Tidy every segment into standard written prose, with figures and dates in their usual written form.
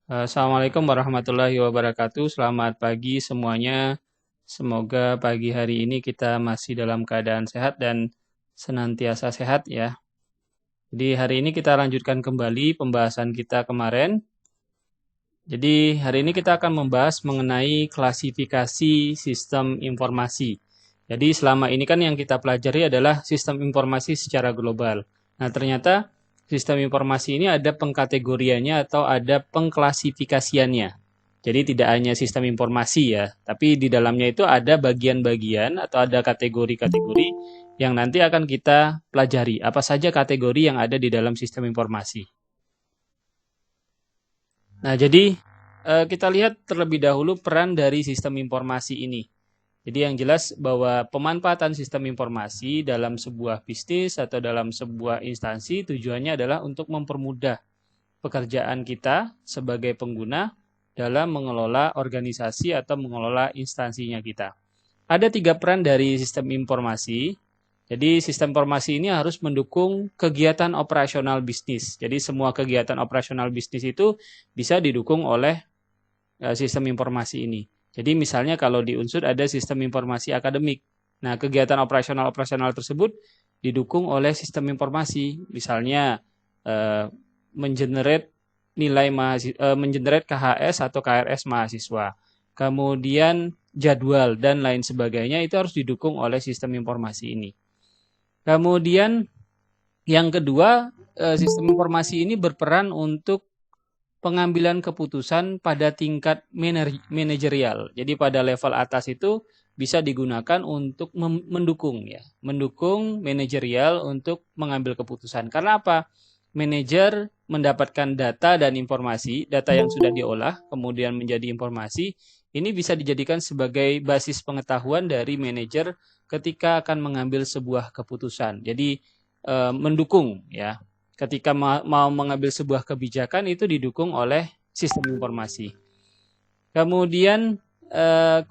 Assalamualaikum warahmatullahi wabarakatuh. Selamat pagi semuanya. Semoga pagi hari ini kita masih dalam keadaan sehat dan senantiasa sehat ya. Jadi hari ini kita lanjutkan kembali pembahasan kita kemarin. Jadi hari ini kita akan membahas mengenai klasifikasi sistem informasi. Jadi selama ini kan yang kita pelajari adalah sistem informasi secara global. Nah, ternyata sistem informasi ini ada pengkategoriannya atau ada pengklasifikasiannya. Jadi tidak hanya sistem informasi ya, tapi di dalamnya itu ada bagian-bagian atau ada kategori-kategori yang nanti akan kita pelajari. Apa saja kategori yang ada di dalam sistem informasi. Nah, jadi kita lihat terlebih dahulu peran dari sistem informasi ini. Jadi yang jelas bahwa pemanfaatan sistem informasi dalam sebuah bisnis atau dalam sebuah instansi tujuannya adalah untuk mempermudah pekerjaan kita sebagai pengguna dalam mengelola organisasi atau mengelola instansinya kita. Ada 3 peran dari sistem informasi. Jadi sistem informasi ini harus mendukung kegiatan operasional bisnis. Jadi semua kegiatan operasional bisnis itu bisa didukung oleh sistem informasi ini. Jadi misalnya kalau di Unsur ada sistem informasi akademik. Nah, kegiatan operasional tersebut didukung oleh sistem informasi. Misalnya mengenerate nilai mengenerate KHS atau KRS mahasiswa. Kemudian jadwal dan lain sebagainya itu harus didukung oleh sistem informasi ini. Kemudian yang kedua, sistem informasi ini berperan untuk pengambilan keputusan pada tingkat manajerial. Jadi pada level atas itu bisa digunakan untuk mendukung ya, mendukung manajerial untuk mengambil keputusan. Karena apa? Manajer mendapatkan data dan informasi, data yang sudah diolah kemudian menjadi informasi, ini bisa dijadikan sebagai basis pengetahuan dari manajer ketika akan mengambil sebuah keputusan. Jadi mendukung ya. Ketika mau mengambil sebuah kebijakan itu didukung oleh sistem informasi. Kemudian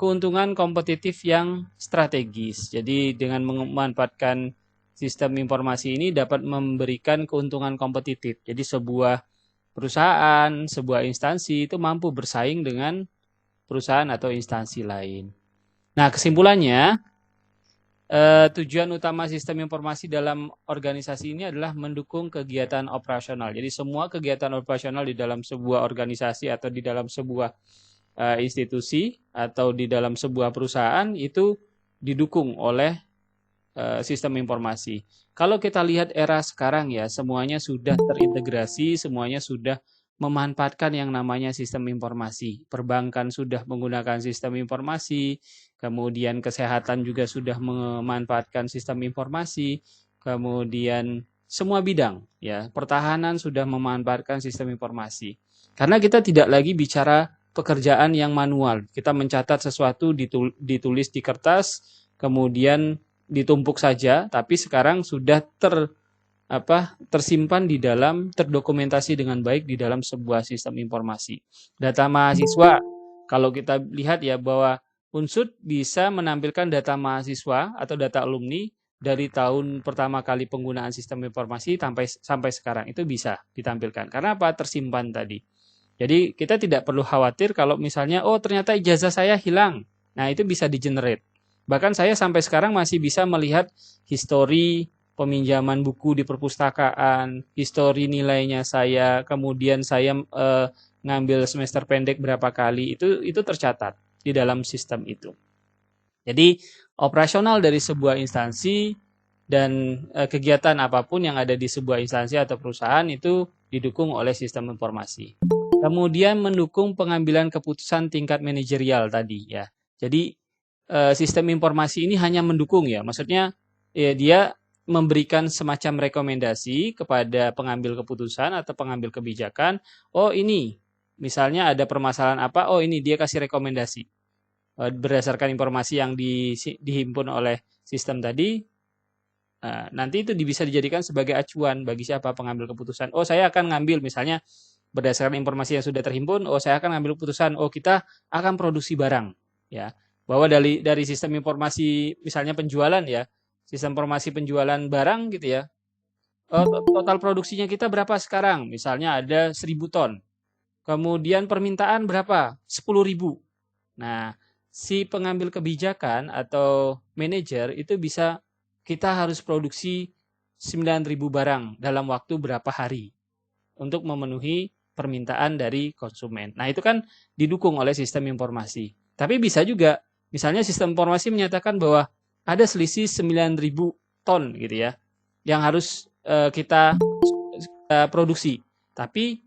keuntungan kompetitif yang strategis. Jadi dengan memanfaatkan sistem informasi ini dapat memberikan keuntungan kompetitif. Jadi sebuah perusahaan, sebuah instansi itu mampu bersaing dengan perusahaan atau instansi lain. Nah, kesimpulannya, tujuan utama sistem informasi dalam organisasi ini adalah mendukung kegiatan operasional. Jadi semua kegiatan operasional di dalam sebuah organisasi atau di dalam sebuah institusi atau di dalam sebuah perusahaan itu didukung oleh sistem informasi. Kalau kita lihat era sekarang ya, semuanya sudah terintegrasi, semuanya sudah memanfaatkan yang namanya sistem informasi. Perbankan sudah menggunakan sistem informasi, kemudian kesehatan juga sudah memanfaatkan sistem informasi, kemudian semua bidang ya, pertahanan sudah memanfaatkan sistem informasi. Karena kita tidak lagi bicara pekerjaan yang manual. Kita mencatat sesuatu ditulis di kertas, kemudian ditumpuk saja, tapi sekarang sudah tersimpan di dalam, terdokumentasi dengan baik di dalam sebuah sistem informasi. Data mahasiswa, kalau kita lihat ya bahwa Unsud bisa menampilkan data mahasiswa atau data alumni dari tahun pertama kali penggunaan sistem informasi sampai sekarang itu bisa ditampilkan. Karena apa? Tersimpan tadi. Jadi kita tidak perlu khawatir kalau misalnya oh ternyata ijazah saya hilang. Nah, itu bisa di-generate. Bahkan saya sampai sekarang masih bisa melihat histori peminjaman buku di perpustakaan, histori nilainya saya, kemudian saya ngambil semester pendek berapa kali, itu tercatat di dalam sistem itu. Jadi operasional dari sebuah instansi dan kegiatan apapun yang ada di sebuah instansi atau perusahaan itu didukung oleh sistem informasi. Kemudian mendukung pengambilan keputusan tingkat manajerial tadi ya. Jadi sistem informasi ini hanya mendukung ya, maksudnya ya, dia memberikan semacam rekomendasi kepada pengambil keputusan atau pengambil kebijakan. Oh ini, misalnya ada permasalahan apa, oh ini dia kasih rekomendasi. Berdasarkan informasi yang dihimpun oleh sistem tadi, nanti itu bisa dijadikan sebagai acuan bagi siapa pengambil keputusan. Oh saya akan ngambil misalnya berdasarkan informasi yang sudah terhimpun, oh saya akan ngambil keputusan, oh kita akan produksi barang. Ya, bahwa dari sistem informasi misalnya penjualan ya, sistem informasi penjualan barang gitu ya, total produksinya kita berapa sekarang? Misalnya ada 1.000 ton. Kemudian permintaan berapa? 10.000. Nah, si pengambil kebijakan atau manajer itu bisa, kita harus produksi 9.000 barang dalam waktu berapa hari untuk memenuhi permintaan dari konsumen. Nah, itu kan didukung oleh sistem informasi. Tapi bisa juga, misalnya sistem informasi menyatakan bahwa ada selisih 9.000 ton gitu ya, yang harus kita produksi. Tapi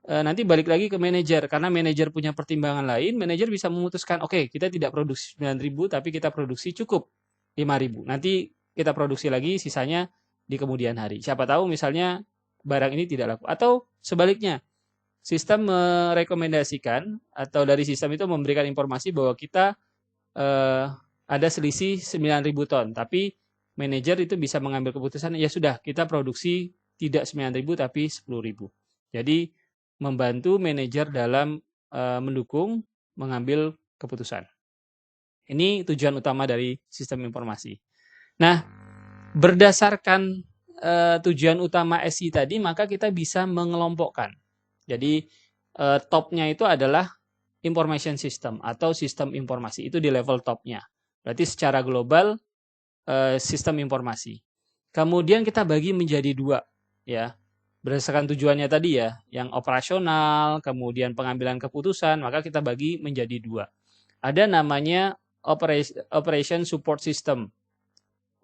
nanti balik lagi ke manajer, karena manajer punya pertimbangan lain, manajer bisa memutuskan, oke, kita tidak produksi 9.000, tapi kita produksi cukup 5.000. Nanti kita produksi lagi sisanya di kemudian hari. Siapa tahu misalnya barang ini tidak laku. Atau sebaliknya, sistem merekomendasikan atau dari sistem itu memberikan informasi bahwa kita ada selisih 9.000 ton, tapi manajer itu bisa mengambil keputusan, ya sudah, kita produksi tidak 9.000 tapi 10.000. Jadi membantu manajer dalam mendukung mengambil keputusan. Ini tujuan utama dari sistem informasi. Nah, berdasarkan tujuan utama SI tadi, maka kita bisa mengelompokkan. Jadi topnya itu adalah information system atau sistem informasi, itu di level topnya. Berarti secara global sistem informasi. Kemudian kita bagi menjadi dua, ya. Berdasarkan tujuannya tadi ya, yang operasional, kemudian pengambilan keputusan, maka kita bagi menjadi dua. Ada namanya Operation Support System,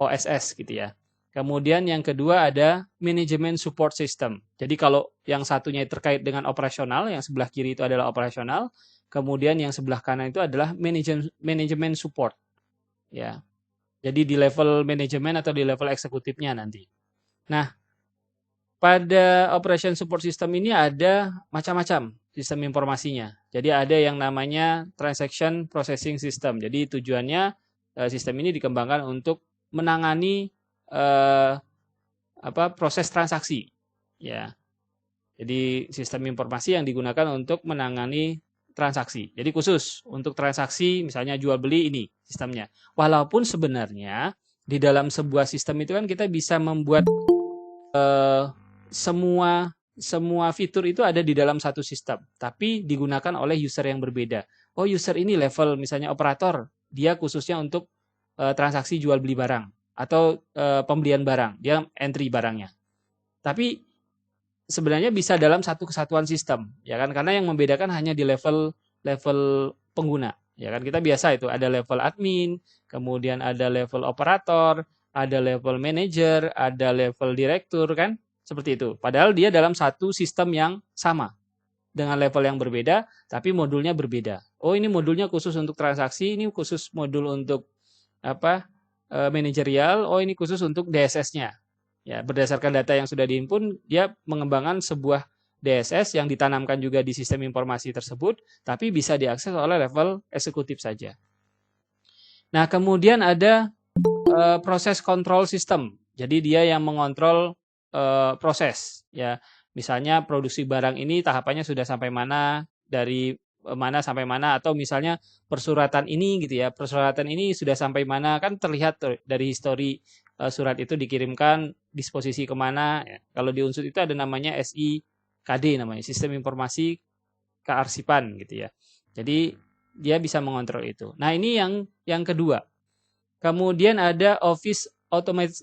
OSS gitu ya. Kemudian yang kedua ada Management Support System. Jadi kalau yang satunya terkait dengan operasional, yang sebelah kiri itu adalah operasional, kemudian yang sebelah kanan itu adalah Management Support. Ya. Jadi di level manajemen atau di level eksekutifnya nanti. Nah, pada Operation Support System ini ada macam-macam sistem informasinya. Jadi ada yang namanya Transaction Processing System. Jadi tujuannya sistem ini dikembangkan untuk menangani proses transaksi. Ya. Jadi sistem informasi yang digunakan untuk menangani transaksi. Jadi khusus untuk transaksi misalnya jual beli ini sistemnya. Walaupun sebenarnya di dalam sebuah sistem itu kan kita bisa membuat semua fitur itu ada di dalam satu sistem, tapi digunakan oleh user yang berbeda. Oh, user ini level misalnya operator, dia khususnya untuk transaksi jual beli barang atau pembelian barang, dia entry barangnya. Tapi sebenarnya bisa dalam satu kesatuan sistem, ya kan? Karena yang membedakan hanya di level pengguna, ya kan? Kita biasa itu ada level admin, kemudian ada level operator, ada level manager, ada level direktur kan? Seperti itu. Padahal dia dalam satu sistem yang sama dengan level yang berbeda, tapi modulnya berbeda. Oh, ini modulnya khusus untuk transaksi, ini khusus modul untuk manajerial, oh ini khusus untuk DSS-nya. Ya, berdasarkan data yang sudah dihimpun, dia mengembangkan sebuah DSS yang ditanamkan juga di sistem informasi tersebut, tapi bisa diakses oleh level eksekutif saja. Nah, kemudian ada proses control system. Jadi dia yang mengontrol proses. Ya, misalnya produksi barang ini tahapannya sudah sampai mana, dari mana sampai mana, atau misalnya persuratan ini gitu ya, persuratan ini sudah sampai mana, kan terlihat dari histori surat itu dikirimkan disposisi kemana. Ya. Kalau di Unsud itu ada namanya SIKD, namanya Sistem Informasi Kearsipan gitu ya. Jadi dia bisa mengontrol itu. Nah, ini yang kedua. Kemudian ada Office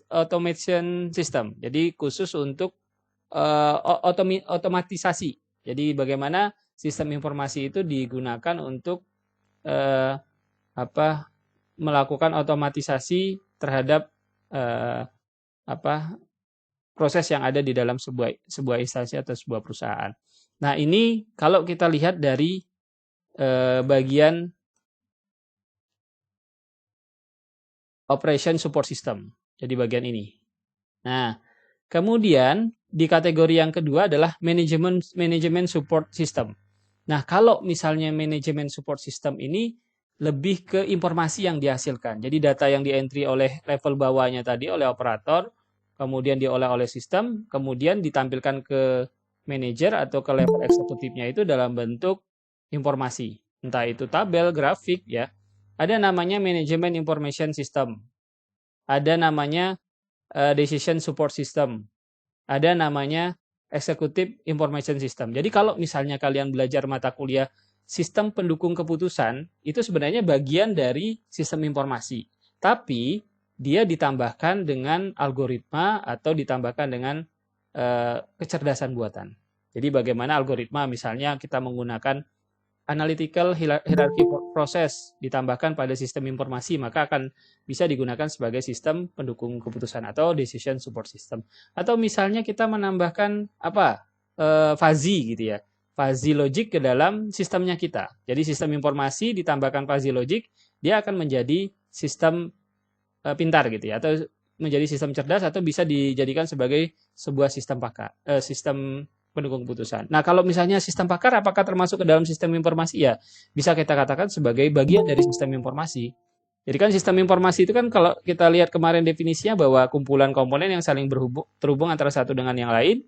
Automation System. Jadi khusus untuk otomatisasi. Jadi bagaimana sistem informasi itu digunakan untuk melakukan otomatisasi terhadap proses yang ada di dalam sebuah instansi atau sebuah perusahaan. Nah, ini kalau kita lihat dari bagian Operation Support System. Jadi bagian ini. Nah, kemudian di kategori yang kedua adalah Management Support System. Nah, kalau misalnya Management Support System ini lebih ke informasi yang dihasilkan. Jadi data yang di-entry oleh level bawahnya tadi oleh operator, kemudian diolah oleh sistem, kemudian ditampilkan ke manajer atau ke level eksekutifnya itu dalam bentuk informasi. Entah itu tabel, grafik ya. Ada namanya Management Information System. Ada namanya Decision Support System. Ada namanya Executive Information System. Jadi kalau misalnya kalian belajar mata kuliah sistem pendukung keputusan, itu sebenarnya bagian dari sistem informasi. Tapi dia ditambahkan dengan algoritma atau ditambahkan dengan kecerdasan buatan. Jadi bagaimana algoritma, misalnya kita menggunakan analytical hierarchy process ditambahkan pada sistem informasi, maka akan bisa digunakan sebagai sistem pendukung keputusan atau decision support system. Atau misalnya kita menambahkan fuzzy gitu ya, fuzzy logic ke dalam sistemnya kita. Jadi sistem informasi ditambahkan fuzzy logic, dia akan menjadi sistem pintar gitu ya, atau menjadi sistem cerdas, atau bisa dijadikan sebagai sebuah sistem sistem pendukung keputusan. Nah, kalau misalnya sistem pakar apakah termasuk ke dalam sistem informasi? Ya, bisa kita katakan sebagai bagian dari sistem informasi. Jadi kan sistem informasi itu kan kalau kita lihat kemarin definisinya bahwa kumpulan komponen yang saling terhubung antara satu dengan yang lain,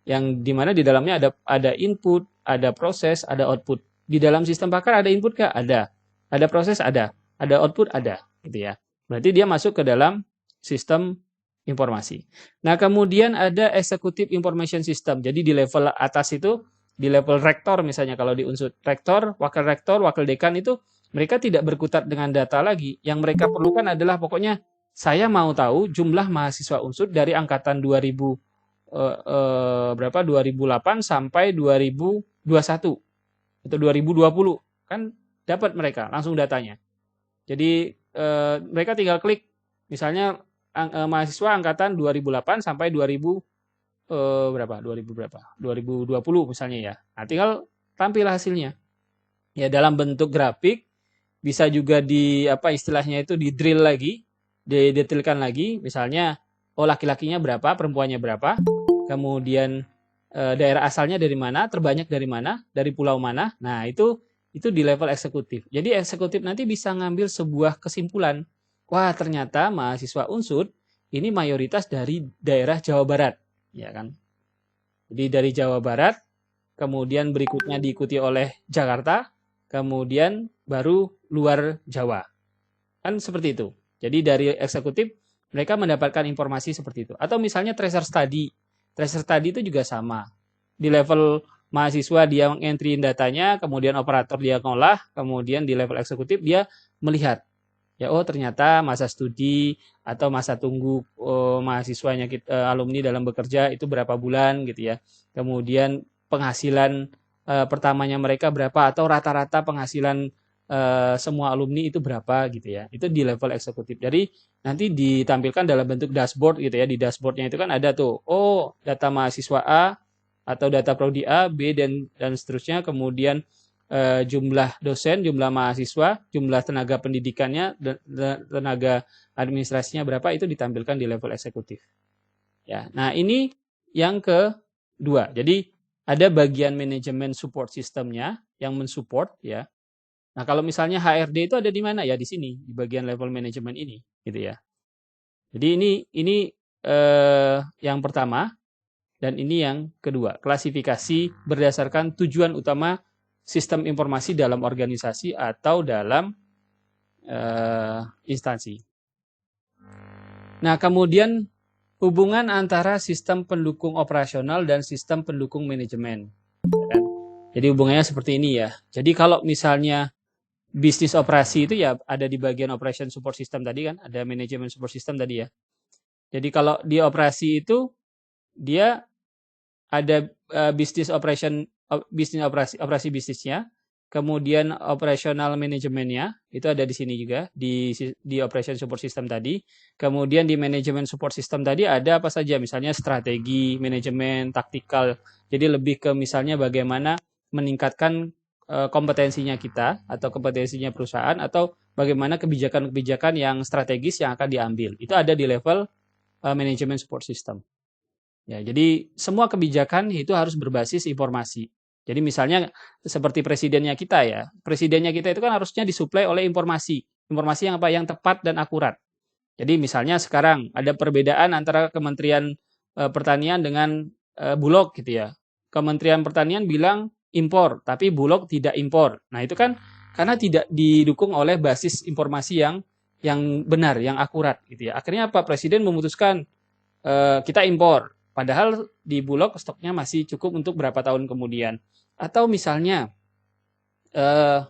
yang dimana di dalamnya ada input, ada proses, ada output. Di dalam sistem pakar ada input nggak? Ada. Ada proses? Ada. Ada output? Ada. Gitu ya. Berarti dia masuk ke dalam sistem informasi. Nah, kemudian ada Executive Information System. Jadi di level atas itu, di level rektor misalnya, kalau di unsur rektor, wakil dekan itu, mereka tidak berkutat dengan data lagi. Yang mereka perlukan adalah pokoknya saya mau tahu jumlah mahasiswa unsur dari angkatan 2008 sampai 2021 atau 2020. Kan dapat mereka langsung datanya. Jadi mereka tinggal klik, misalnya mahasiswa angkatan 2008 sampai 2020 misalnya ya. Nah, tinggal tampil hasilnya. Ya, dalam bentuk grafik, bisa juga istilahnya itu di drill lagi, didetailkan lagi, misalnya laki-lakinya berapa, perempuannya berapa, kemudian daerah asalnya dari mana, terbanyak dari mana, dari pulau mana. Nah, itu di level eksekutif. Jadi eksekutif nanti bisa ngambil sebuah kesimpulan. Wah, ternyata mahasiswa unsur ini mayoritas dari daerah Jawa Barat, ya kan? Jadi dari Jawa Barat, kemudian berikutnya diikuti oleh Jakarta, kemudian baru luar Jawa. Kan seperti itu. Jadi dari eksekutif mereka mendapatkan informasi seperti itu. Atau misalnya tracer study. Tracer study itu juga sama. Di level mahasiswa dia entry datanya, kemudian operator dia ngolah, kemudian di level eksekutif dia melihat. Ya, ternyata masa studi atau masa tunggu mahasiswanya alumni dalam bekerja itu berapa bulan gitu ya. Kemudian penghasilan pertamanya mereka berapa, atau rata-rata penghasilan semua alumni itu berapa gitu ya. Itu di level eksekutif. Jadi nanti ditampilkan dalam bentuk dashboard gitu ya. Di dashboardnya itu kan ada tuh, data mahasiswa A atau data prodi A, B dan seterusnya, kemudian jumlah dosen, jumlah mahasiswa, jumlah tenaga pendidikannya, tenaga administrasinya berapa, itu ditampilkan di level eksekutif. Ya, nah ini yang kedua. Jadi ada bagian manajemen support sistemnya yang mensupport ya. Nah, kalau misalnya HRD itu ada di mana ya? Di sini, di bagian level manajemen ini, gitu ya. Jadi ini yang pertama dan ini yang kedua. Klasifikasi berdasarkan tujuan utama sistem informasi dalam organisasi atau dalam instansi. Nah, kemudian hubungan antara sistem pendukung operasional dan sistem pendukung manajemen. Jadi hubungannya seperti ini ya. Jadi kalau misalnya bisnis operasi itu ya ada di bagian operation support system tadi kan, ada manajemen support system tadi ya. Jadi kalau di operasi itu dia ada bisnis operasi bisnisnya, kemudian operational manajemennya itu ada di sini juga di operation support system tadi. Kemudian di manajemen support system tadi ada apa saja, misalnya strategi, manajemen, taktikal. Jadi lebih ke misalnya bagaimana meningkatkan kompetensinya kita atau kompetensinya perusahaan, atau bagaimana kebijakan-kebijakan yang strategis yang akan diambil. Itu ada di level manajemen support system. Ya, jadi semua kebijakan itu harus berbasis informasi. Jadi misalnya seperti presidennya kita ya. Presidennya kita itu kan harusnya disuplai oleh informasi. Informasi yang tepat dan akurat. Jadi misalnya sekarang ada perbedaan antara Kementerian Pertanian dengan Bulog gitu ya. Kementerian Pertanian bilang impor, tapi Bulog tidak impor. Nah, itu kan karena tidak didukung oleh basis informasi yang benar, yang akurat gitu ya. Akhirnya apa? Presiden memutuskan kita impor. Padahal di Bulog stoknya masih cukup untuk berapa tahun kemudian. Atau misalnya eh,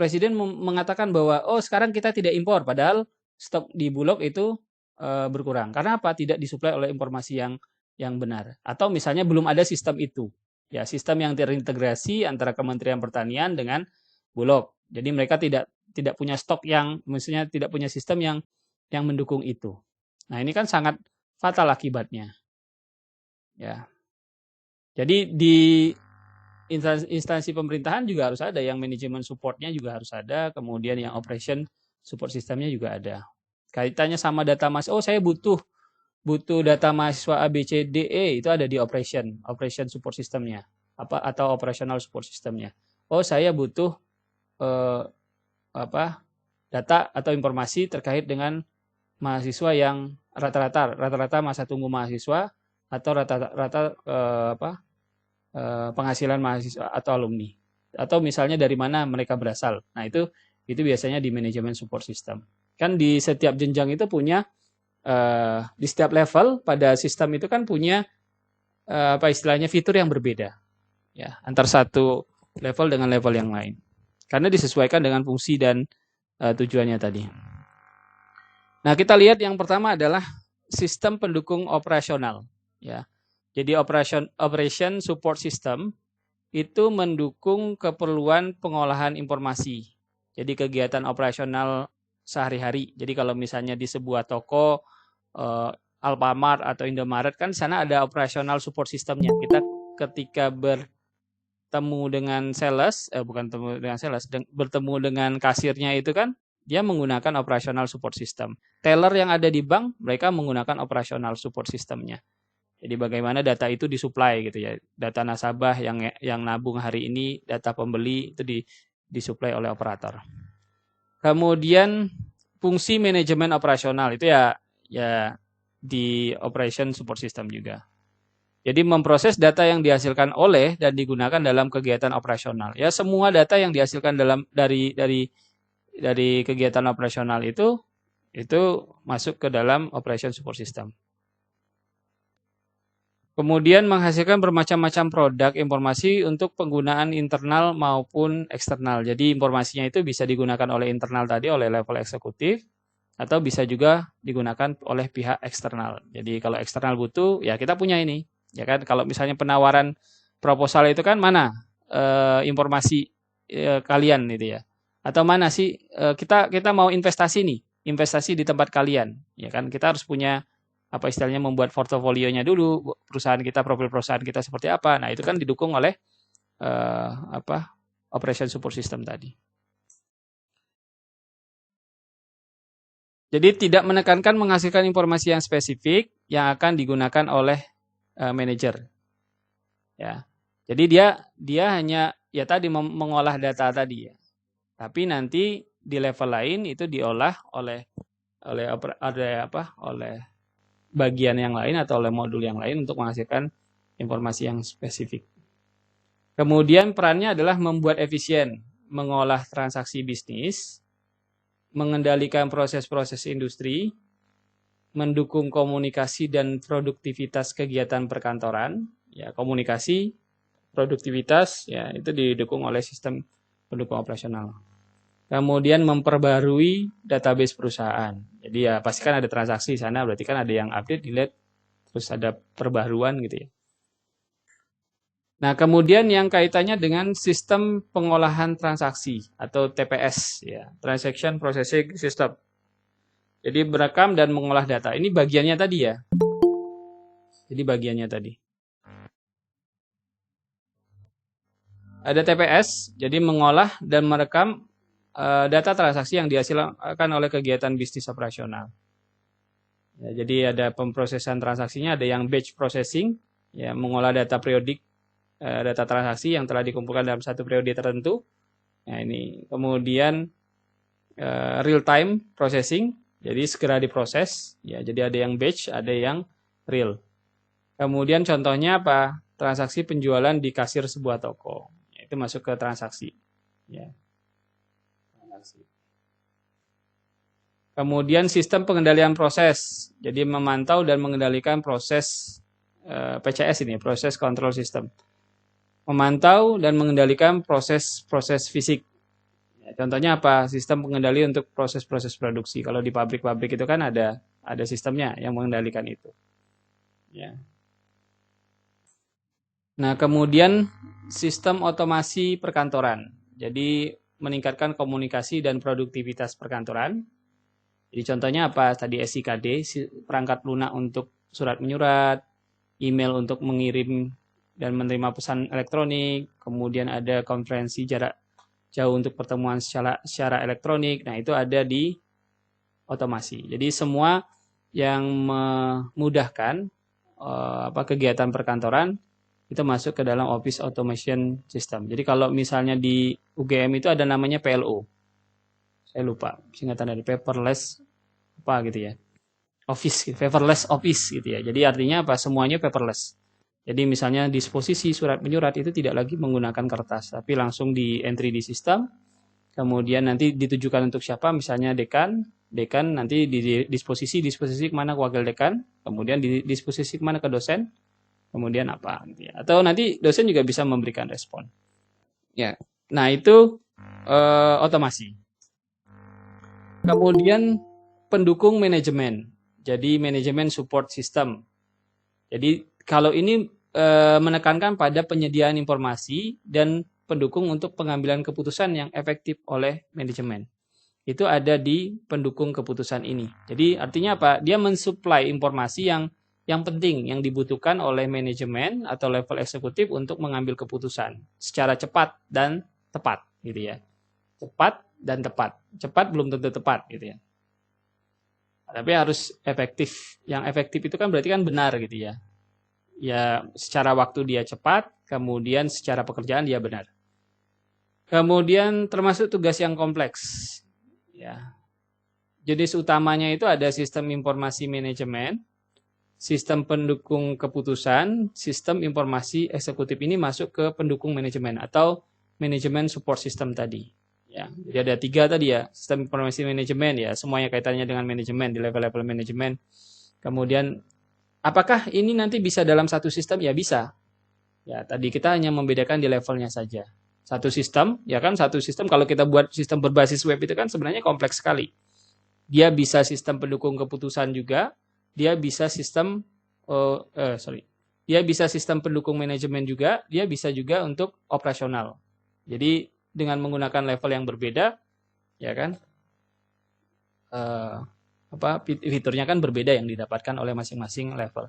Presiden mengatakan bahwa sekarang kita tidak impor, padahal stok di Bulog itu berkurang. Karena apa? Tidak disuplai oleh informasi yang benar. Atau misalnya belum ada sistem itu. Ya, sistem yang terintegrasi antara Kementerian Pertanian dengan Bulog. Jadi mereka tidak punya stok maksudnya tidak punya sistem yang mendukung itu. Nah, ini kan sangat fatal akibatnya. Ya. Jadi di instansi pemerintahan juga harus ada, yang manajemen supportnya juga harus ada, kemudian yang operation support sistemnya juga ada. Kaitannya sama data saya butuh data mahasiswa A B C D E, itu ada di operation support sistemnya atau operational support sistemnya. Saya butuh data atau informasi terkait dengan mahasiswa yang rata-rata masa tunggu mahasiswa atau rata-rata penghasilan mahasiswa atau alumni, atau misalnya dari mana mereka berasal. Nah, itu biasanya di manajemen support system. Kan di setiap jenjang itu punya di setiap level pada sistem itu kan punya istilahnya fitur yang berbeda, ya, antar satu level dengan level yang lain, karena disesuaikan dengan fungsi dan tujuannya tadi. Nah, kita lihat yang pertama adalah sistem pendukung operasional, ya. Jadi operation support system itu mendukung keperluan pengolahan informasi. Jadi kegiatan operasional sehari-hari. Jadi kalau misalnya di sebuah toko Alfamart atau Indomaret, kan sana ada operational support systemnya. Kita ketika bertemu dengan bertemu dengan kasirnya itu kan dia menggunakan operational support system. Teller yang ada di bank, mereka menggunakan operational support systemnya. Jadi bagaimana data itu disuplai gitu ya. Data nasabah yang nabung hari ini, data pembeli itu disuplai oleh operator. Kemudian fungsi manajemen operasional itu ya di operation support system juga. Jadi memproses data yang dihasilkan oleh dan digunakan dalam kegiatan operasional. Ya, semua data yang dihasilkan dari kegiatan operasional itu masuk ke dalam operation support system. Kemudian menghasilkan bermacam-macam produk informasi untuk penggunaan internal maupun eksternal. Jadi informasinya itu bisa digunakan oleh internal tadi, oleh level eksekutif, atau bisa juga digunakan oleh pihak eksternal. Jadi kalau eksternal butuh, ya kita punya ini. Ya kan, kalau misalnya penawaran proposal itu kan mana informasi kalian gitu ya. Atau mana sih kita mau investasi di tempat kalian. Ya kan, kita harus punya istilahnya membuat portofolionya dulu, profil perusahaan kita seperti apa. Nah, itu kan didukung oleh operation support system tadi. Jadi tidak menekankan menghasilkan informasi yang spesifik yang akan digunakan oleh manajer. Ya. Jadi dia hanya tadi mengolah data tadi ya. Tapi nanti di level lain itu diolah oleh bagian yang lain atau oleh modul yang lain untuk menghasilkan informasi yang spesifik. Kemudian perannya adalah membuat efisien, mengolah transaksi bisnis, mengendalikan proses-proses industri, mendukung komunikasi dan produktivitas kegiatan perkantoran. Ya, komunikasi, produktivitas, ya itu didukung oleh sistem pendukung operasional. Kemudian memperbarui database perusahaan. Jadi ya pastikan ada transaksi di sana, berarti kan ada yang update, delete, terus ada perbaruan gitu ya. Nah, kemudian yang kaitannya dengan sistem pengolahan transaksi atau TPS, ya, Transaction Processing System. Jadi merekam dan mengolah data. Ini bagiannya tadi ya. Jadi bagiannya tadi. Ada TPS, jadi mengolah dan merekam data transaksi yang dihasilkan oleh kegiatan bisnis operasional. Ya, jadi ada pemrosesan transaksinya, ada yang batch processing, ya, mengolah data periodik, data transaksi yang telah dikumpulkan dalam satu periode tertentu. Nah, ini kemudian real time processing, jadi segera diproses. Ya, jadi ada yang batch, ada yang real. Kemudian contohnya apa? Transaksi penjualan di kasir sebuah toko. Itu masuk ke transaksi. Ya. Kemudian sistem pengendalian proses. Jadi memantau dan mengendalikan proses PCS ini, proses control system. Memantau dan mengendalikan proses-proses fisik. Ya, contohnya apa? Sistem pengendali untuk proses-proses produksi. Kalau di pabrik-pabrik itu kan ada sistemnya yang mengendalikan itu. Ya. Nah, kemudian sistem otomasi perkantoran. Jadi meningkatkan komunikasi dan produktivitas perkantoran. Jadi contohnya apa? Tadi SIKD, perangkat lunak untuk surat menyurat, email untuk mengirim dan menerima pesan elektronik, kemudian ada konferensi jarak jauh untuk pertemuan secara elektronik. Nah, itu ada di otomasi. Jadi semua yang memudahkan kegiatan perkantoran itu masuk ke dalam Office Automation System. Jadi kalau misalnya di UGM itu ada namanya PLO. Saya lupa singkatan dari paperless apa gitu ya. Office, paperless office gitu ya. Jadi artinya apa? Semuanya paperless. Jadi misalnya disposisi surat menyurat itu tidak lagi menggunakan kertas, tapi langsung di entry di sistem. Kemudian nanti ditujukan untuk siapa? Misalnya dekan nanti di disposisi kemana ke wakil dekan, kemudian di disposisi kemana ke dosen, kemudian apa gitu ya. Atau nanti dosen juga bisa memberikan respon. Ya. Nah, itu otomasi. Kemudian pendukung manajemen. Jadi manajemen support system. Jadi kalau ini menekankan pada penyediaan informasi dan pendukung untuk pengambilan keputusan yang efektif oleh manajemen. Itu ada di pendukung keputusan ini. Jadi artinya apa? Dia mensuplai informasi yang penting, yang dibutuhkan oleh manajemen atau level eksekutif untuk mengambil keputusan secara cepat dan tepat, gitu ya. Cepat dan tepat. Cepat belum tentu tepat, gitu ya. Tapi harus efektif. Yang efektif itu kan berarti kan benar, gitu ya. Ya, secara waktu dia cepat, kemudian secara pekerjaan dia benar. Kemudian termasuk tugas yang kompleks. Ya. Jenis utamanya itu ada sistem informasi manajemen, sistem pendukung keputusan, sistem informasi eksekutif ini masuk ke pendukung manajemen atau manajemen support system tadi. Ya, jadi ada 3 tadi ya, sistem informasi manajemen ya, semuanya kaitannya dengan manajemen di level-level manajemen. Kemudian apakah ini nanti bisa dalam satu sistem? Ya bisa. Ya, tadi kita hanya membedakan di levelnya saja. Satu sistem, ya kan satu sistem kalau kita buat sistem berbasis web itu kan sebenarnya kompleks sekali. Dia bisa sistem pendukung keputusan juga, dia bisa sistem dia bisa sistem pendukung manajemen juga, dia bisa juga untuk operasional. Jadi dengan menggunakan level yang berbeda, ya kan, fiturnya kan berbeda yang didapatkan oleh masing-masing level.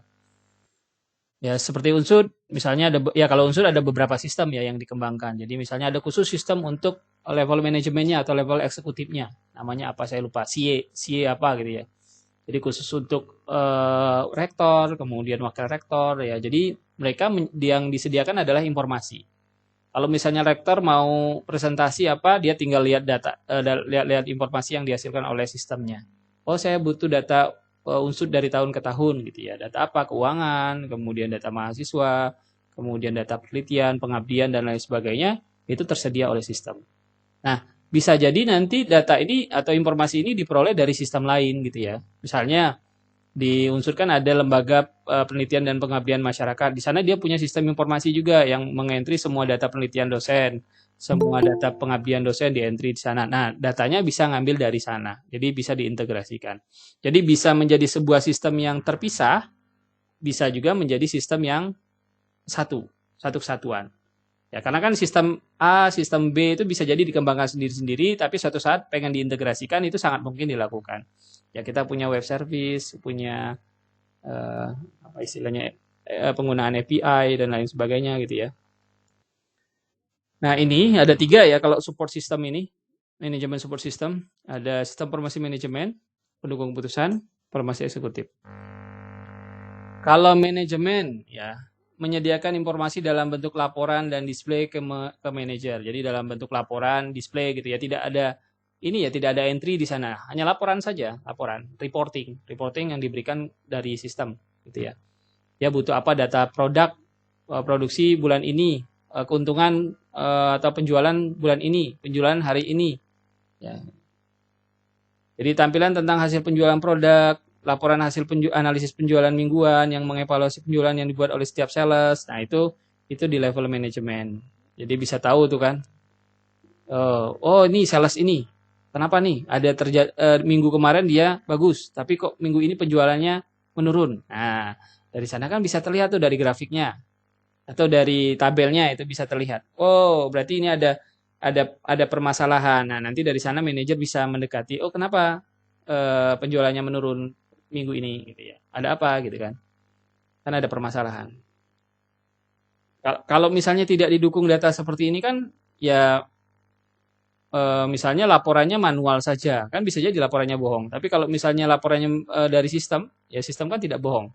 Ya seperti Unsur, misalnya kalau Unsur ada beberapa sistem ya yang dikembangkan. Jadi misalnya ada khusus sistem untuk level manajemennya atau level eksekutifnya. Namanya apa saya lupa, CA apa gitu ya. Jadi khusus untuk rektor, kemudian wakil rektor ya. Jadi mereka yang disediakan adalah informasi. Kalau misalnya rektor mau presentasi apa, dia tinggal lihat data, lihat informasi yang dihasilkan oleh sistemnya. Oh saya butuh data Unsur dari tahun ke tahun gitu ya. Data apa? Keuangan, kemudian data mahasiswa, kemudian data penelitian, pengabdian dan lain sebagainya, itu tersedia oleh sistem. Nah, bisa jadi nanti data ini atau informasi ini diperoleh dari sistem lain gitu ya. Misalnya di Unsur kan ada lembaga penelitian dan pengabdian masyarakat. Di sana dia punya sistem informasi juga yang mengentri semua data penelitian dosen, semua data pengabdian dosen di entry di sana. Nah, datanya bisa ngambil dari sana. Jadi bisa diintegrasikan. Jadi bisa menjadi sebuah sistem yang terpisah, bisa juga menjadi sistem yang satu kesatuan. Ya, karena kan sistem A, sistem B itu bisa jadi dikembangkan sendiri-sendiri, tapi suatu saat pengen diintegrasikan itu sangat mungkin dilakukan. Ya, kita punya web service, punya penggunaan API dan lain sebagainya gitu ya. Nah, ini ada 3 ya kalau support system ini. Manajemen support system. Ada sistem informasi manajemen, pendukung keputusan, informasi eksekutif. Kalau manajemen, ya menyediakan informasi dalam bentuk laporan dan display ke manajer. Jadi dalam bentuk laporan, display gitu ya. Tidak ada entry di sana. Hanya laporan saja, reporting yang diberikan dari sistem gitu ya. Dia butuh apa? Data produksi bulan ini, keuntungan atau penjualan bulan ini, penjualan hari ini. Ya. Jadi tampilan tentang hasil penjualan produk, laporan hasil analisis penjualan mingguan yang mengevaluasi penjualan yang dibuat oleh setiap sales. Nah, itu di level manajemen. Jadi bisa tahu tuh kan. Oh, ini sales ini. Kenapa nih? Ada minggu kemarin dia bagus, tapi kok minggu ini penjualannya menurun. Nah, dari sana kan bisa terlihat tuh dari grafiknya atau dari tabelnya itu bisa terlihat. Oh, berarti ini ada permasalahan. Nah, nanti dari sana manajer bisa mendekati, oh kenapa penjualannya menurun minggu ini gitu ya. Ada apa gitu kan? Kan ada permasalahan. Kalau misalnya tidak didukung data seperti ini kan ya misalnya laporannya manual saja, kan bisa jadi laporannya bohong. Tapi kalau misalnya laporannya dari sistem, ya sistem kan tidak bohong.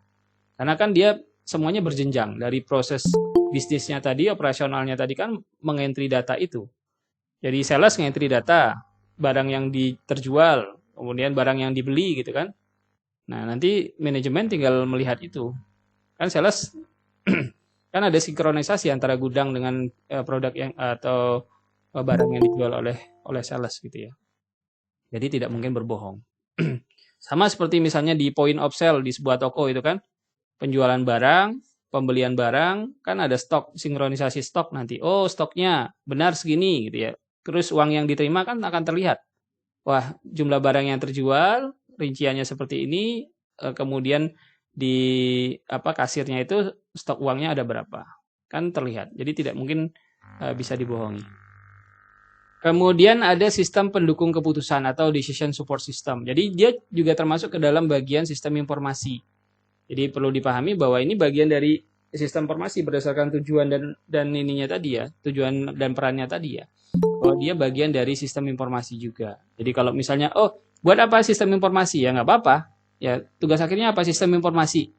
Karena kan dia semuanya berjenjang dari proses bisnisnya tadi, operasionalnya tadi kan mengentry data itu. Jadi sales ngentry data, barang yang terjual, kemudian barang yang dibeli gitu kan. Nah, nanti manajemen tinggal melihat itu. Kan sales kan ada sinkronisasi antara gudang dengan produk yang atau barang yang dijual oleh sales gitu ya. Jadi tidak mungkin berbohong. Sama seperti misalnya di point of sale di sebuah toko itu kan, penjualan barang, pembelian barang, kan ada stok, sinkronisasi stok nanti. Oh, stoknya benar segini gitu ya. Terus uang yang diterima kan akan terlihat. Wah, jumlah barang yang terjual, rinciannya seperti ini, kemudian di kasirnya itu stok uangnya ada berapa. Kan terlihat. Jadi tidak mungkin bisa dibohongi. Kemudian ada sistem pendukung keputusan atau decision support system. Jadi dia juga termasuk ke dalam bagian sistem informasi. Jadi perlu dipahami bahwa ini bagian dari sistem informasi berdasarkan tujuan dan ininya tadi ya, tujuan dan perannya tadi ya. Bahwa dia bagian dari sistem informasi juga. Jadi kalau misalnya, oh buat apa sistem informasi? Ya nggak apa-apa. Ya tugas akhirnya apa sistem informasi.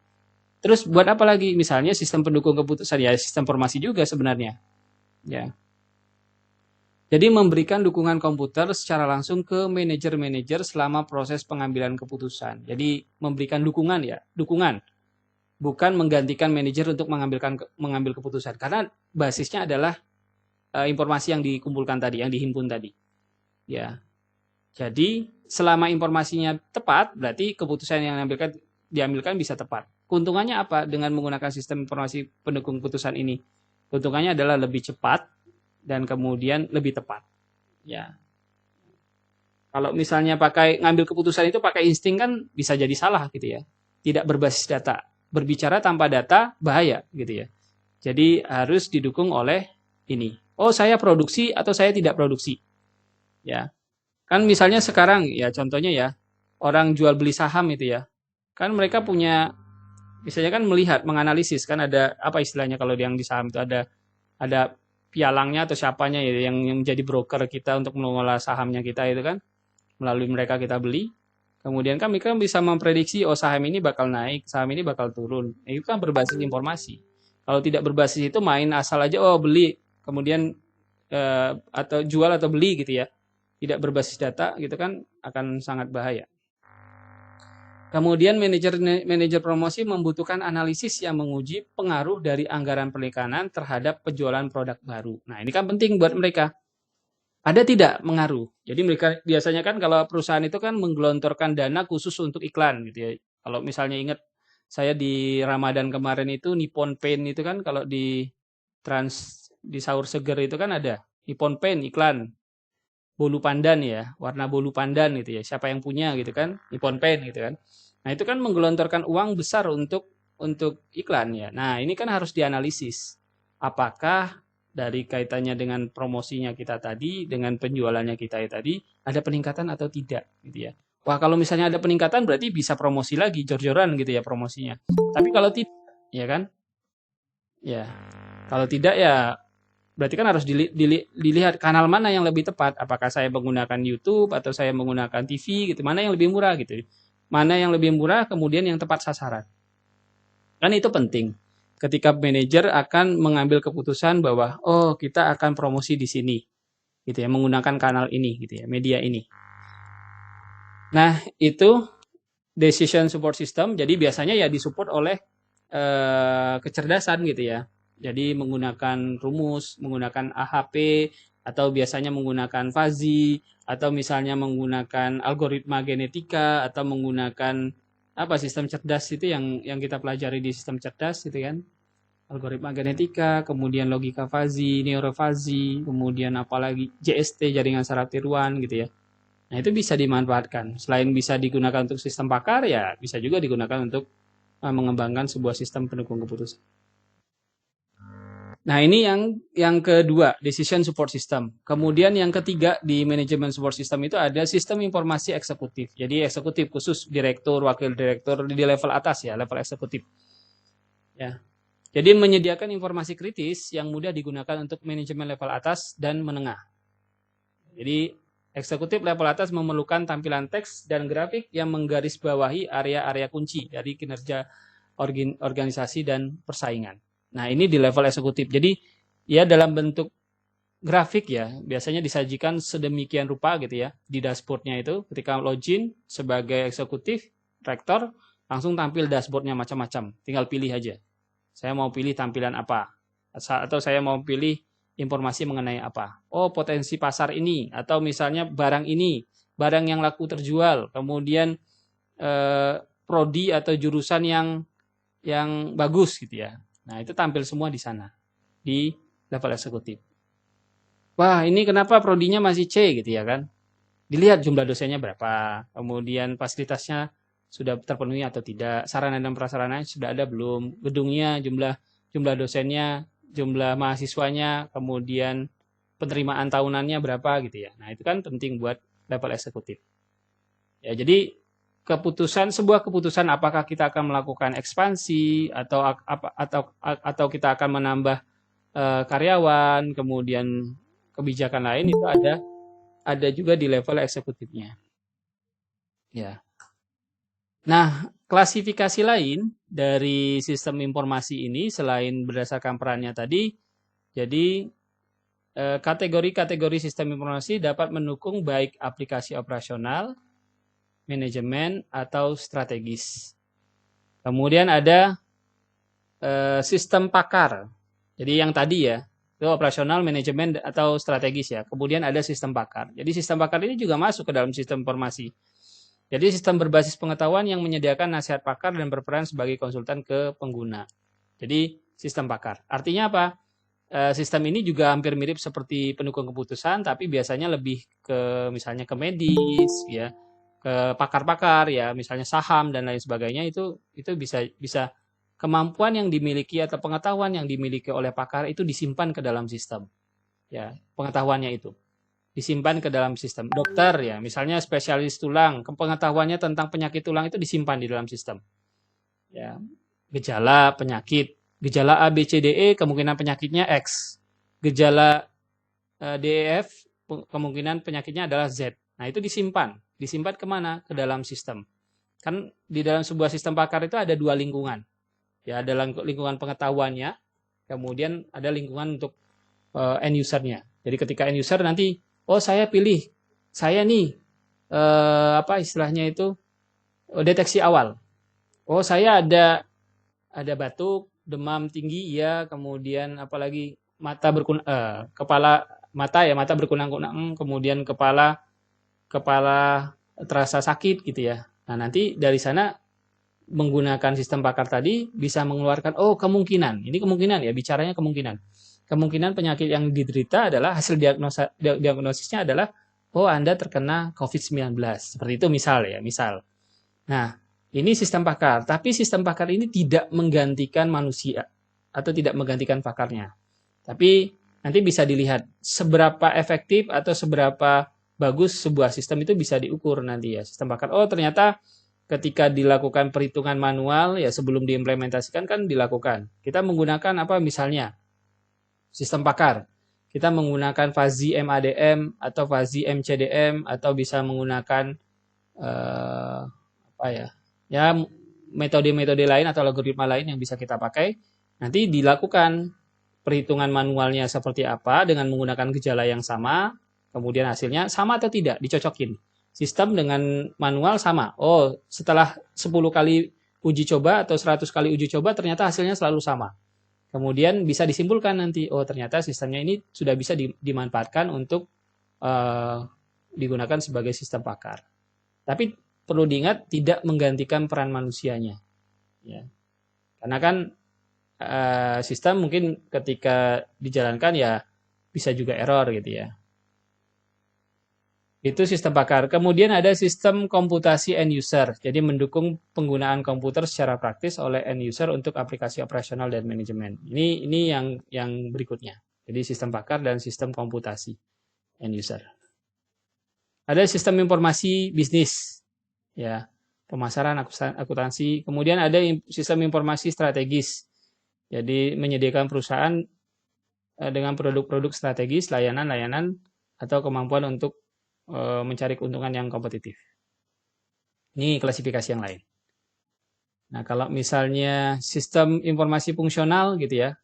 Terus buat apa lagi? Misalnya sistem pendukung keputusan ya sistem informasi juga sebenarnya. Ya. Jadi memberikan dukungan komputer secara langsung ke manajer-manajer selama proses pengambilan keputusan. Jadi memberikan dukungan ya, dukungan. Bukan menggantikan manajer untuk mengambil keputusan. Karena basisnya adalah informasi yang dikumpulkan tadi, yang dihimpun tadi. Ya. Jadi selama informasinya tepat, berarti keputusan yang diambilkan bisa tepat. Keuntungannya apa dengan menggunakan sistem informasi pendukung keputusan ini? Keuntungannya adalah lebih cepat dan kemudian lebih tepat. Ya. Kalau misalnya ngambil keputusan itu pakai insting kan bisa jadi salah gitu ya. Tidak berbasis data. Berbicara tanpa data bahaya gitu ya. Jadi harus didukung oleh ini. Oh, saya produksi atau saya tidak produksi. Ya. Kan misalnya sekarang ya contohnya ya, orang jual beli saham itu ya. Kan mereka punya misalnya kan melihat, menganalisis kan ada apa istilahnya kalau yang di saham itu ada pialangnya atau siapanya ya yang menjadi broker kita untuk mengelola sahamnya kita itu kan melalui mereka kita beli. Kemudian kan mereka bisa memprediksi oh saham ini bakal naik, saham ini bakal turun. Itu kan berbasis informasi. Kalau tidak berbasis itu main asal aja oh beli kemudian atau jual atau beli gitu ya. Tidak berbasis data gitu kan akan sangat bahaya. Kemudian manajer promosi membutuhkan analisis yang menguji pengaruh dari anggaran perikanan terhadap penjualan produk baru. Nah, ini kan penting buat mereka. Ada tidak mengaruh? Jadi mereka biasanya kan kalau perusahaan itu kan menggelontorkan dana khusus untuk iklan gitu ya. Kalau misalnya ingat saya di Ramadan kemarin itu Nippon Paint itu kan kalau di Sahur Seger itu kan ada Nippon Paint iklan bolu pandan ya, warna bolu pandan gitu ya. Siapa yang punya gitu kan? Nippon Paint gitu kan. Nah, itu kan menggelontorkan uang besar untuk iklan ya. Nah, ini kan harus dianalisis. Apakah dari kaitannya dengan promosinya kita tadi, dengan penjualannya kita tadi, ada peningkatan atau tidak gitu ya. Wah, kalau misalnya ada peningkatan berarti bisa promosi lagi, jor-joran gitu ya promosinya. Tapi kalau tidak, ya kan? Ya. Kalau tidak ya berarti kan harus dilihat kanal mana yang lebih tepat. Apakah saya menggunakan YouTube atau saya menggunakan TV gitu. Mana yang lebih murah gitu. Mana yang lebih murah kemudian yang tepat sasaran. Kan itu penting. Ketika manajer akan mengambil keputusan bahwa oh kita akan promosi di sini. Gitu ya, menggunakan kanal ini gitu ya, media ini. Nah, itu decision support system. Jadi biasanya ya disupport oleh kecerdasan gitu ya. Jadi menggunakan rumus, menggunakan AHP atau biasanya menggunakan fuzzy, atau misalnya menggunakan algoritma genetika, atau menggunakan apa sistem cerdas itu yang kita pelajari di sistem cerdas itu kan, algoritma genetika, kemudian logika fuzzy, neurofuzzy, kemudian apalagi JST, jaringan saraf tiruan gitu ya. Nah, itu bisa dimanfaatkan. Selain bisa digunakan untuk sistem pakar, ya bisa juga digunakan untuk mengembangkan sebuah sistem pendukung keputusan. Nah, ini yang kedua, decision support system. Kemudian yang ketiga di manajemen support system itu ada sistem informasi eksekutif. Jadi eksekutif khusus direktur, wakil direktur di level atas ya, level eksekutif. Ya. Jadi menyediakan informasi kritis yang mudah digunakan untuk manajemen level atas dan menengah. Jadi eksekutif level atas memerlukan tampilan teks dan grafik yang menggarisbawahi area-area kunci dari kinerja organisasi dan persaingan. Nah, ini di level eksekutif. Jadi, ya dalam bentuk grafik ya, biasanya disajikan sedemikian rupa gitu ya, di dashboardnya itu. Ketika login sebagai eksekutif, rektor, langsung tampil dashboardnya macam-macam. Tinggal pilih aja. Saya mau pilih tampilan apa. Atau saya mau pilih informasi mengenai apa. Oh, potensi pasar ini. Atau misalnya barang ini. Barang yang laku terjual. Kemudian prodi atau jurusan yang bagus gitu ya. Nah, itu tampil semua di sana, di level eksekutif. Wah, ini kenapa prodinya masih C gitu ya kan? Dilihat jumlah dosennya berapa, kemudian fasilitasnya sudah terpenuhi atau tidak, sarana dan prasarana sudah ada belum, gedungnya, jumlah dosennya, jumlah mahasiswanya, kemudian penerimaan tahunannya berapa gitu ya. Nah, itu kan penting buat level eksekutif. Ya, jadi sebuah keputusan apakah kita akan melakukan ekspansi atau kita akan menambah karyawan, kemudian kebijakan lain itu ada juga di level eksekutifnya. Ya. Nah, klasifikasi lain dari sistem informasi ini selain berdasarkan perannya tadi, jadi kategori-kategori sistem informasi dapat mendukung baik aplikasi operasional, manajemen, atau strategis. Kemudian ada sistem pakar. Jadi yang tadi ya, itu operasional, manajemen, atau strategis ya. Kemudian ada sistem pakar. Jadi sistem pakar ini juga masuk ke dalam sistem informasi. Jadi sistem berbasis pengetahuan yang menyediakan nasihat pakar dan berperan sebagai konsultan ke pengguna. Jadi sistem pakar. Artinya apa? Sistem ini juga hampir mirip seperti pendukung keputusan, tapi biasanya lebih ke misalnya ke medis ya, ke pakar-pakar ya, misalnya saham dan lain sebagainya, itu bisa kemampuan yang dimiliki atau pengetahuan yang dimiliki oleh pakar itu disimpan ke dalam sistem. Ya, pengetahuannya itu disimpan ke dalam sistem. Dokter ya, misalnya spesialis tulang, pengetahuannya tentang penyakit tulang itu disimpan di dalam sistem. Ya, gejala penyakit, gejala A B C D E kemungkinan penyakitnya X. Gejala D E F kemungkinan penyakitnya adalah Z. Nah, itu disimpan kemana? Ke dalam sistem. Kan di dalam sebuah sistem pakar itu ada dua lingkungan. Ya, ada lingkungan pengetahuannya, kemudian ada lingkungan untuk end usernya. Jadi ketika end user nanti, oh saya pilih, saya nih, apa istilahnya itu, deteksi awal. Oh saya ada batuk, demam tinggi, ya, kemudian apalagi kepala mata berkunang-kunang, kemudian kepala terasa sakit gitu ya. Nah, nanti dari sana menggunakan sistem pakar tadi bisa mengeluarkan kemungkinan. Ini kemungkinan ya, bicaranya kemungkinan. Kemungkinan penyakit yang diderita adalah hasil diagnosisnya adalah Anda terkena COVID-19. Seperti itu misal. Nah, ini sistem pakar, tapi sistem pakar ini tidak menggantikan manusia atau tidak menggantikan pakarnya. Tapi nanti bisa dilihat seberapa efektif atau seberapa bagus sebuah sistem itu bisa diukur nanti ya. Sistem pakar, ternyata ketika dilakukan perhitungan manual ya sebelum diimplementasikan kan dilakukan. Kita menggunakan apa misalnya sistem pakar. Kita menggunakan fuzzy MADM atau fuzzy MCDM atau bisa menggunakan metode-metode lain atau algoritma lain yang bisa kita pakai. Nanti dilakukan perhitungan manualnya seperti apa dengan menggunakan gejala yang sama, kemudian hasilnya sama atau tidak, dicocokin. Sistem dengan manual sama. Setelah 10 kali uji coba atau 100 kali uji coba ternyata hasilnya selalu sama. Kemudian bisa disimpulkan nanti, oh ternyata sistemnya ini sudah bisa dimanfaatkan untuk digunakan sebagai sistem pakar. Tapi perlu diingat tidak menggantikan peran manusianya. Ya. Karena kan sistem mungkin ketika dijalankan ya bisa juga error gitu ya. Itu sistem pakar. Kemudian ada sistem komputasi end user. Jadi mendukung penggunaan komputer secara praktis oleh end user untuk aplikasi operasional dan manajemen. Ini yang berikutnya. Jadi sistem pakar dan sistem komputasi end user. Ada sistem informasi bisnis. Ya, pemasaran, akuntansi. Kemudian ada sistem informasi strategis. Jadi menyediakan perusahaan dengan produk-produk strategis, layanan-layanan atau kemampuan untuk mencari keuntungan yang kompetitif. Ini klasifikasi yang lain. Nah, kalau misalnya sistem informasi fungsional gitu ya.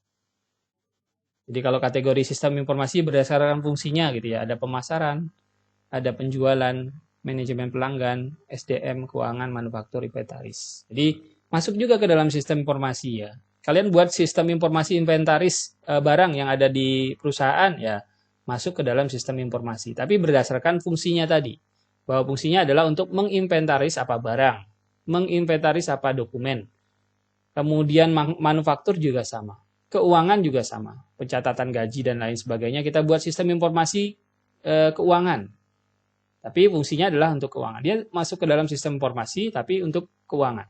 Jadi kalau kategori sistem informasi berdasarkan fungsinya gitu ya. Ada pemasaran, ada penjualan, manajemen pelanggan, SDM, keuangan, manufaktur, inventaris. Jadi masuk juga ke dalam sistem informasi ya. Kalian buat sistem informasi inventaris barang yang ada di perusahaan ya. Masuk ke dalam sistem informasi. Tapi berdasarkan fungsinya tadi. Bahwa fungsinya adalah untuk menginventaris apa barang. Menginventaris apa dokumen. Kemudian manufaktur juga sama. Keuangan juga sama. Pencatatan gaji dan lain sebagainya. Kita buat sistem informasi keuangan. Tapi fungsinya adalah untuk keuangan. Dia masuk ke dalam sistem informasi tapi untuk keuangan.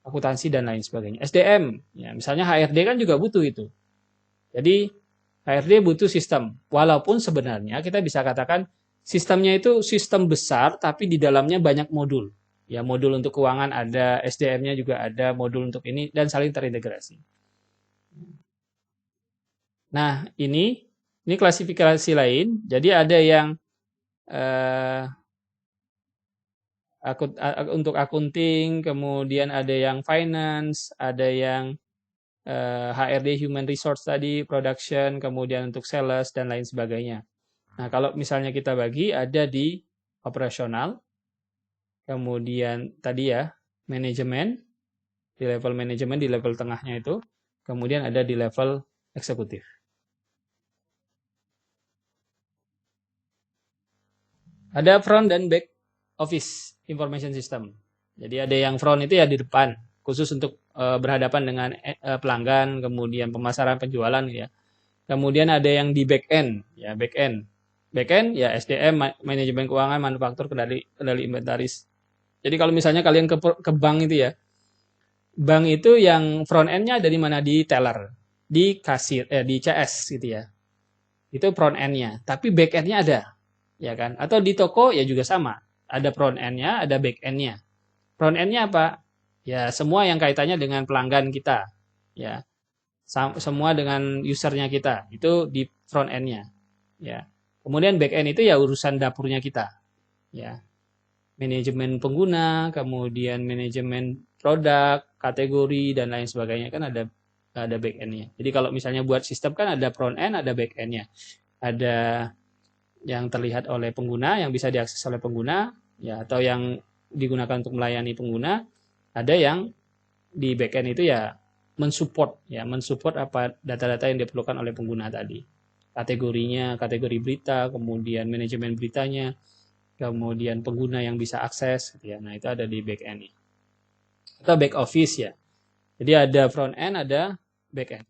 Akuntansi dan lain sebagainya. SDM. Ya, misalnya HRD kan juga butuh itu. Jadi HRD butuh sistem, walaupun sebenarnya kita bisa katakan sistemnya itu sistem besar, tapi di dalamnya banyak modul. Ya, modul untuk keuangan ada, SDM-nya juga ada, modul untuk ini, dan saling terintegrasi. Nah, ini klasifikasi lain. Jadi ada yang untuk akunting, kemudian ada yang finance, ada yang HRD Human Resource tadi, production, kemudian untuk sales, dan lain sebagainya. Nah, kalau misalnya kita bagi, ada di operasional, kemudian tadi ya, manajemen, di level manajemen, di level tengahnya itu, kemudian ada di level eksekutif. Ada front dan back office information system. Jadi ada yang front itu ya di depan, khusus untuk berhadapan dengan pelanggan, kemudian pemasaran, penjualan ya. Kemudian ada yang di back end, ya back end. Back end ya SDM, manajemen keuangan, manufaktur, kendali inventaris. Jadi kalau misalnya kalian ke bank itu ya, bank itu yang front end-nya ada di mana? Di teller, di kasir, di CS gitu ya. Itu front end-nya, tapi back end-nya ada, ya kan? Atau di toko ya juga sama, ada front end-nya, ada back end-nya. Front end-nya apa? Ya semua yang kaitannya dengan pelanggan kita, ya. Semua dengan usernya kita, itu di front end-nya, ya. Kemudian back end itu ya urusan dapurnya kita, ya. Manajemen pengguna, kemudian manajemen produk, kategori dan lain sebagainya kan ada back end-nya. Jadi kalau misalnya buat sistem kan ada front end, ada back end-nya. Ada yang terlihat oleh pengguna, yang bisa diakses oleh pengguna, ya, atau yang digunakan untuk melayani pengguna. Ada yang di back end itu ya mensupport apa data-data yang diperlukan oleh pengguna tadi. Kategorinya, kategori berita, kemudian manajemen beritanya, kemudian pengguna yang bisa akses gitu ya. Nah, itu ada di back end. Atau back office ya. Jadi ada front end, ada back end.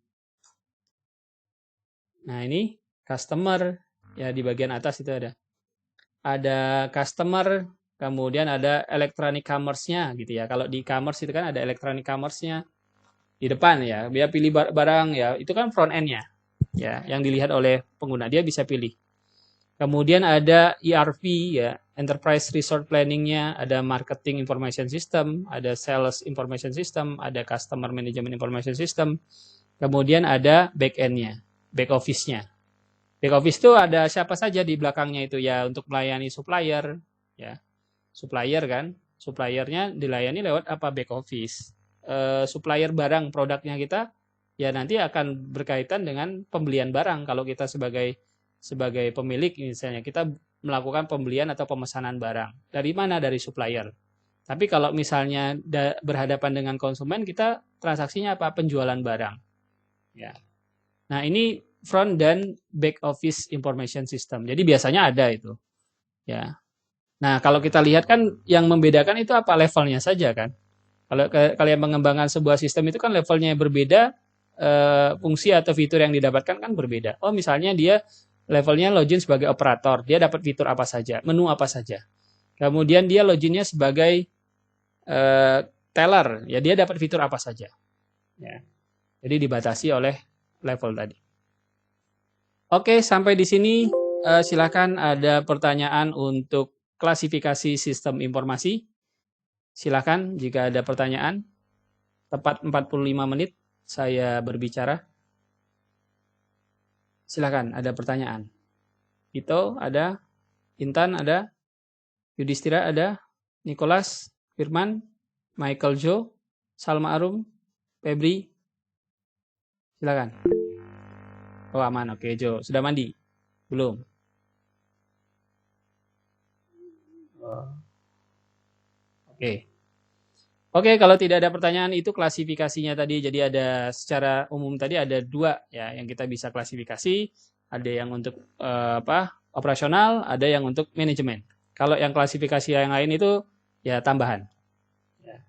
Nah, ini customer ya, di bagian atas itu ada. Ada customer, kemudian ada electronic commerce-nya gitu ya. Kalau di e-commerce itu kan ada electronic commerce-nya di depan ya. Dia pilih barang ya, itu kan front end-nya. Ya, yang dilihat oleh pengguna, dia bisa pilih. Kemudian ada ERP ya, Enterprise Resource Planning-nya, ada Marketing Information System, ada Sales Information System, ada Customer Management Information System. Kemudian ada back end-nya, back office-nya. Back office itu ada siapa saja di belakangnya itu ya, untuk melayani supplier ya. Supplier kan, suppliernya dilayani lewat apa? Back office. Supplier barang produknya kita ya nanti akan berkaitan dengan pembelian barang. Kalau kita sebagai pemilik misalnya kita melakukan pembelian atau pemesanan barang. Dari mana? Dari supplier. Tapi kalau misalnya berhadapan dengan konsumen, kita transaksinya apa? Penjualan barang. Ya. Nah, ini front dan back office information system. Jadi biasanya ada itu. Ya. Nah, kalau kita lihat kan yang membedakan itu apa? Levelnya saja kan. Kalau kalian mengembangkan sebuah sistem itu kan levelnya berbeda, fungsi atau fitur yang didapatkan kan berbeda. Oh, misalnya dia levelnya login sebagai operator, dia dapat fitur apa saja, menu apa saja. Kemudian dia loginnya sebagai teller, ya dia dapat fitur apa saja. Ya. Jadi dibatasi oleh level tadi. Oke, sampai di sini silakan ada pertanyaan untuk klasifikasi sistem informasi. Silakan jika ada pertanyaan. Tepat 45 menit saya berbicara. Silakan, ada pertanyaan. Ito ada, Intan ada, Yudhistira ada, Nicholas, Firman, Michael Jo, Salma Arum, Febri. Silakan. Oh, aman. Oke, Jo. Sudah mandi? Belum? Oke. Oke, kalau tidak ada pertanyaan itu klasifikasinya tadi. Jadi ada secara umum tadi ada dua ya yang kita bisa klasifikasi. Ada yang untuk operasional, ada yang untuk manajemen. Kalau yang klasifikasi yang lain itu ya tambahan. Ya.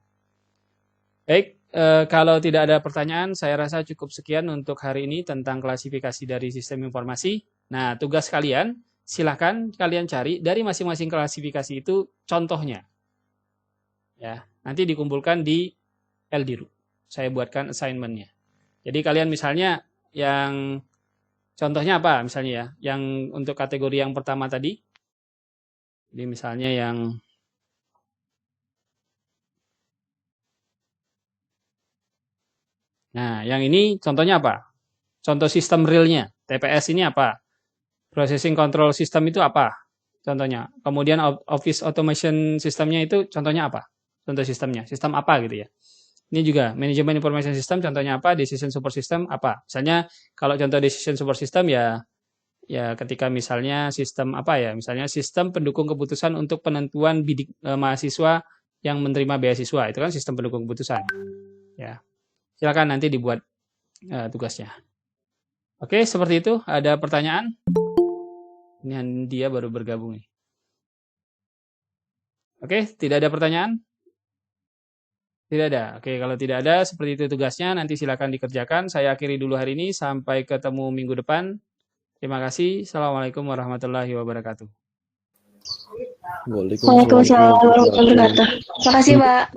Baik, kalau tidak ada pertanyaan, saya rasa cukup sekian untuk hari ini tentang klasifikasi dari sistem informasi. Nah, tugas kalian, silakan kalian cari dari masing-masing klasifikasi itu contohnya. Ya, nanti dikumpulkan di LDRU. Saya buatkan assignment-nya. Jadi kalian misalnya yang contohnya apa misalnya ya, yang untuk kategori yang pertama tadi. Jadi misalnya yang nah, yang ini contohnya apa? Contoh sistem realnya, TPS ini apa? Processing Control System itu apa? Contohnya. Kemudian Office Automation Systemnya itu contohnya apa? Contoh sistemnya, sistem apa gitu ya. Ini juga Management Information System contohnya apa, Decision Support System apa. Misalnya kalau contoh Decision Support System ya ketika misalnya sistem apa ya, misalnya sistem pendukung keputusan untuk penentuan bidik mahasiswa yang menerima beasiswa, itu kan sistem pendukung keputusan. Ya. Silakan nanti dibuat tugasnya. Oke, seperti itu. Ada pertanyaan? Ini dia baru bergabung nih. Oke, tidak ada pertanyaan? Tidak ada. Oke, kalau tidak ada, seperti itu tugasnya. Nanti silakan dikerjakan. Saya akhiri dulu hari ini. Sampai ketemu minggu depan. Terima kasih. Assalamualaikum warahmatullahi wabarakatuh. Waalaikumsalam warahmatullahi wabarakatuh. Terima kasih, Pak.